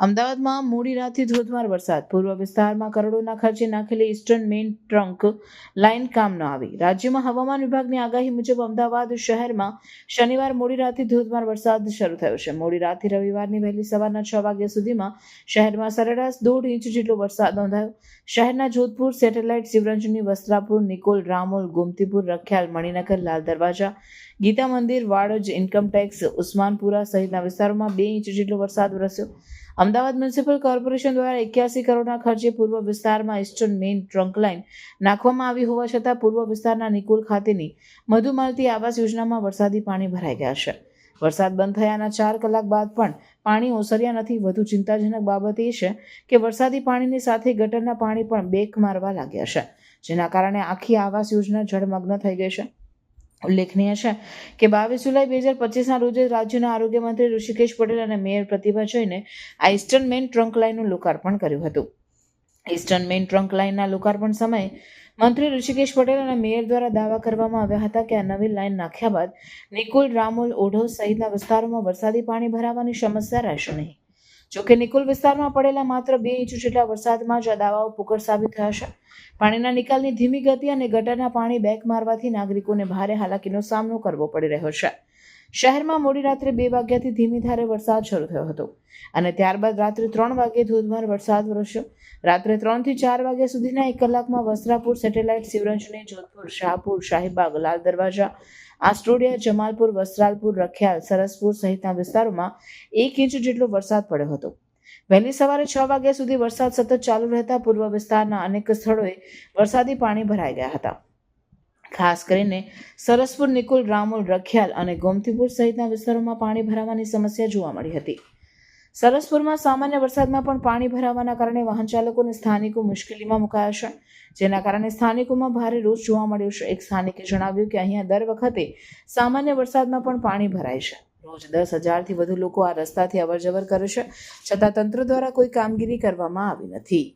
અમદાવાદમાં મોડી રાતથી ધોધમાર વરસાદ. પૂર્વ વિસ્તારમાં કરોડોના ખર્ચે નાખેલી ઈસ્ટર્ન મેઇન ટ્રંક લાઇન કામ ન આવી. રાજ્યમાં હવામાન વિભાગની આગાહી મુજબ અમદાવાદ શહેરમાં શનિવાર મોડી રાતથી ધોધમાર વરસાદ શરૂ થયો છે. મોડી રાતથી રવિવારની વહેલી સવારના 6 વાગ્યા સુધીમાં શહેરમાં સરેરાશ 1.5 ઇંચ જેટલો વરસાદ નોંધાયો. શહેરના જોધપુર, સેટેલાઇટ, શિવરંજની, વસ્ત્રાપુર, નિકોલ, રામોલ, ગોમતીપુર, રખિયાલ, મણિનગર, લાલ દરવાજા, ગીતા મંદિર, વાડજ, ઇન્કમટેક્સ, ઉસ્માનપુરા સહિતના વિસ્તારોમાં 2 ઇંચ જેટલો વરસાદ વરસ્યો. અમદાવાદ મ્યુનિસિપલ કોર્પોરેશન દ્વારા 81 કરોડના ખર્ચે પૂર્વ વિસ્તારમાં ઈસ્ટર્ન મેઇન ટ્રંક લાઇન નાખવામાં આવી હોવા છતાં પૂર્વ વિસ્તારના નિકોલ ખાતેની મધુમાલતી આવાસ યોજનામાં વરસાદી પાણી ભરાઈ ગયા છે. વરસાદ બંધ થયાના 4 કલાક બાદ પણ પાણી ઓસર્યા નથી. વધુ ચિંતાજનક બાબત એ છે કે વરસાદી પાણીની સાથે ગટરના પાણી પણ બેક મારવા લાગ્યા છે, જેના કારણે આખી આવાસ યોજના જળમગ્ન થઈ ગઈ છે. ઉલ્લેખનીય છે કે 22 જુલાઈ 2025ના રોજ રાજ્યના આરોગ્ય મંત્રી ઋષિકેશ પટેલ અને મેયર પ્રતિભા જૈને આ ઈસ્ટર્ન મેઇન ટ્રંક લાઇનનું લોકાર્પણ કર્યું હતું. ઈસ્ટર્ન મેઇન ટ્રંક લાઇનના લોકાર્પણ સમયે મંત્રી ઋષિકેશ પટેલ અને મેયર દ્વારા દાવા કરવામાં આવ્યા હતા કે આ નવી લાઇન નાખ્યા બાદ નિકોલ, રામોલ, ઓઢવ સહિતના વિસ્તારોમાં વરસાદી પાણી ભરાવાની સમસ્યા રહેશે નહીં. જોકે નિકોલ વિસ્તારમાં પડેલા માત્ર 2 ઇંચ જેટલા વરસાદમાં જ આ દાવાઓ પુખડ સાબિત થયા છે. પાણીના નિકાલની ધીમી ગતિ અને ગટરના પાણી બેક મારવાથી નાગરિકોને ભારે હાલાકીનો સામનો કરવો પડી રહ્યો છે. શહેરમાં મોડી રાત્રે 2 વાગ્યાથી ધીમી ધારે વરસાદ શરૂ થયો હતો અને ત્યારબાદ રાત્રે 3 વાગ્યે ધોધમાર વરસાદ વરસ્યો. રાત્રે 3 થી 4 વાગ્યા સુધીના 1 કલાકમાં વસ્ત્રાપુર, સેટેલાઇટ, શિવરંજની, જોધપુર, શાહપુર, શાહીબાગ, લાલ દરવાજા, આસ્ટોડિયા, જમાલપુર, વસ્ત્રાલપુર, રખિયાલ, સરસપુર સહિતના વિસ્તારોમાં 1 ઇંચ જેટલો વરસાદ પડ્યો હતો. વહેલી સવારે 6 વાગ્યા સુધી વરસાદ સતત ચાલુ રહેતા પૂર્વ વિસ્તારના અનેક સ્થળોએ વરસાદી પાણી ભરાઈ ગયા હતા. ખાસ કરીને સરસપુર, નિકોલ, રામોલ, રખિયાલ અને ગોમતીપુર સહિતના વિસ્તારોમાં પાણી ભરાવાની સમસ્યા જોવા મળી હતી. સરસપુરમાં સામાન્ય વરસાદમાં પણ પાણી ભરાવાના કારણે વાહન ચાલકો અને સ્થાનિકો મુશ્કેલીમાં મુકાયા છે, જેના કારણે સ્થાનિકોમાં ભારે રોષ જોવા મળ્યો છે. એક સ્થાનિકે જણાવ્યું કે અહીંયા દર વખતે સામાન્ય વરસાદમાં પણ પાણી ભરાય છે. રોજ 10,000થી વધુ લોકો આ રસ્તાથી અવરજવર કરે છે, છતાં તંત્ર દ્વારા કોઈ કામગીરી કરવામાં આવી નથી.